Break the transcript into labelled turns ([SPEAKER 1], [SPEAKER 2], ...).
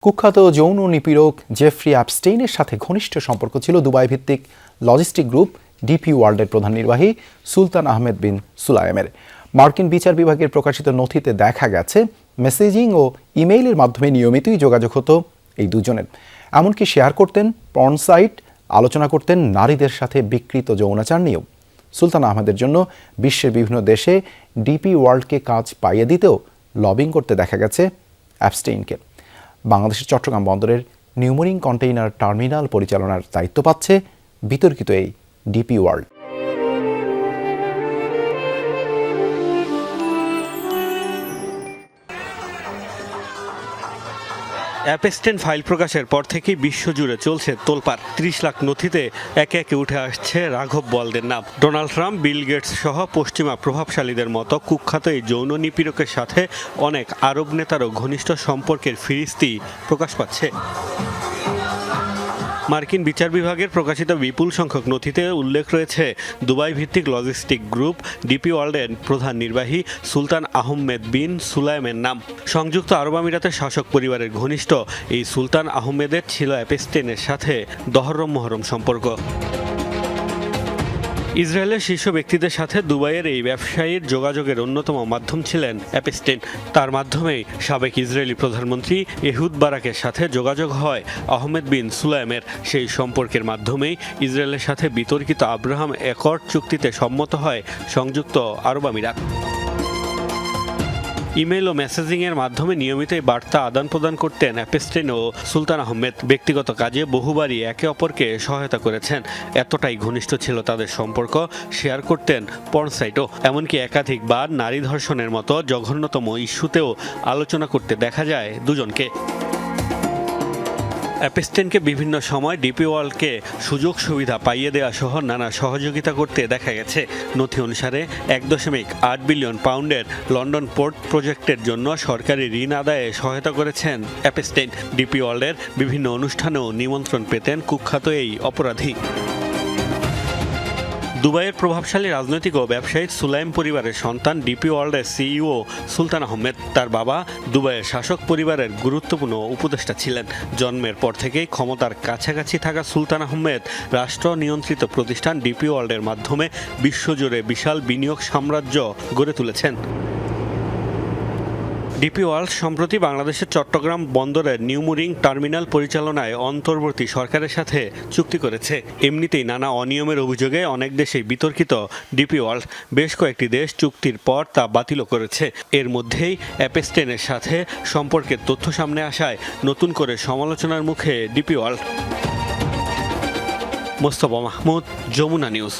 [SPEAKER 1] কুখ্যাত যৌন নিপীড়ক জেফ্রি অ্যাপস্টেইনের সাথে ঘনিষ্ঠ সম্পর্ক ছিল দুবাই ভিত্তিক লজিস্টিক গ্রুপ ডিপি ওয়ার্ল্ডের প্রধান নির্বাহী সুলতান আহমেদ বিন সুলায়েমের। মার্কিন বিচার বিভাগের প্রকাশিত নথিতে দেখা গেছে মেসেজিং ও ইমেইলের মাধ্যমে নিয়মিতই যোগাযোগ হতো এই দুজনের। এমনকি শেয়ার করতেন পর্ন সাইট, আলোচনা করতেন নারীদের সাথে বিকৃত যৌনাচার নিয়েও। সুলতান আহমেদের জন্য বিশ্বের বিভিন্ন দেশে ডিপি ওয়ার্ল্ডকে কাজ পাইয়ে দিতেও লবিং করতে দেখা গেছে অ্যাপস্টেইনকে। বাংলাদেশের চট্টগ্রাম বন্দরের নিউমোরিং কন্টেইনার টার্মিনাল পরিচালনার দায়িত্ব পাচ্ছে বিতর্কিত এই ডিপি ওয়ার্ল্ড।
[SPEAKER 2] অ্যাপস্টেইন ফাইল প্রকাশের পর থেকেই বিশ্বজুড়ে চলছে তোলপাড়। ৩০ লাখ নথিতে একে একে উঠে আসছে রাঘব বোয়ালদের নাম। ডোনাল্ড ট্রাম্প, বিল গেটস সহ পশ্চিমা প্রভাবশালীদের মতো কুখ্যাত এই যৌন নিপীড়কের সাথে অনেক আরব নেতারও ঘনিষ্ঠ সম্পর্কের ফিরিস্তি প্রকাশ পাচ্ছে। মার্কিন বিচার বিভাগের প্রকাশিত বিপুল সংখ্যক নথিতে উল্লেখ রয়েছে দুবাই ভিত্তিক লজিস্টিক গ্রুপ ডিপি ওয়ার্ল্ডের প্রধান নির্বাহী সুলতান আহমেদ বিন সুলায়েমের নাম। সংযুক্ত আরব আমিরাতের শাসক পরিবারের ঘনিষ্ঠ এই সুলতান আহমেদের ছিল অ্যাপস্টেইনের সাথে দহরম মহরম সম্পর্ক। ইসরায়েলের শীর্ষ ব্যক্তিদের সাথে দুবাইয়ের এই ব্যবসায়ীর যোগাযোগের অন্যতম মাধ্যম ছিলেন অ্যাপস্টেইন। তার মাধ্যমেই সাবেক ইসরায়েলি প্রধানমন্ত্রী এহুদ বারাকের সাথে যোগাযোগ হয় আহমেদ বিন সুলায়েমের। সেই সম্পর্কের মাধ্যমেই ইসরায়েলের সাথে বিতর্কিত আব্রাহাম অ্যাকর্ড চুক্তিতে সম্মত হয় সংযুক্ত আরব আমিরাত। ইমেল ও মেসেজিংয়ের মাধ্যমে নিয়মিতই বার্তা আদান প্রদান করতেন অ্যাপস্টেইন ও সুলতান আহমেদ। ব্যক্তিগত কাজে বহুবারই একে অপরকে সহায়তা করেছেন। এতটাই ঘনিষ্ঠ ছিল তাদের সম্পর্ক, শেয়ার করতেন পর্ন সাইটও। এমনকি একাধিকবার নারী ধর্ষণের মতো জঘন্যতম ইস্যুতেও আলোচনা করতে দেখা যায় দুজনকে। অ্যাপস্টেইনকে বিভিন্ন সময় ডিপি ওয়ার্ল্ডকে সুযোগ সুবিধা পাইয়ে দেওয়া সহ নানা সহযোগিতা করতে দেখা গেছে। নথি অনুসারে 1.8 বিলিয়ন পাউন্ডের লন্ডন পোর্ট প্রজেক্টের জন্য সরকারি ঋণ আদায়ে সহায়তা করেছেন অ্যাপস্টেইন। ডিপি ওয়ার্ল্ডের বিভিন্ন অনুষ্ঠানেও নিমন্ত্রণ পেতেন কুখ্যাত এই অপরাধী। দুবাইয়ের প্রভাবশালী রাজনৈতিক ও ব্যবসায়ী সুলাইম পরিবারের সন্তান ডিপি ওয়ার্ল্ডের সিইও সুলতান আহমেদ। তার বাবা দুবাইয়ের শাসক পরিবারের গুরুত্বপূর্ণ উপদেষ্টা ছিলেন। জন্মের পর থেকেই ক্ষমতার কাছাকাছি থাকা সুলতান আহমেদ রাষ্ট্র নিয়ন্ত্রিত প্রতিষ্ঠান ডিপি ওয়ার্ল্ডের মাধ্যমে বিশ্বজুড়ে বিশাল বিনিয়োগ সাম্রাজ্য গড়ে তুলেছেন। ডিপি ওয়ার্ল্ড সম্প্রতি বাংলাদেশের চট্টগ্রাম বন্দরের নিউমোরিং টার্মিনাল পরিচালনায় অন্তর্বর্তী সরকারের সাথে চুক্তি করেছে। এমনিতেই নানা অনিয়মের অভিযোগে অনেক দেশেই বিতর্কিত ডিপি ওয়ার্ল্ড। বেশ কয়েকটি দেশ চুক্তির পর তা বাতিলও করেছে। এর মধ্যেই অ্যাপস্টেইনের সাথে সম্পর্কের তথ্য সামনে আসায় নতুন করে সমালোচনার মুখে DP World. Mostafa Mahmud, Jamuna news.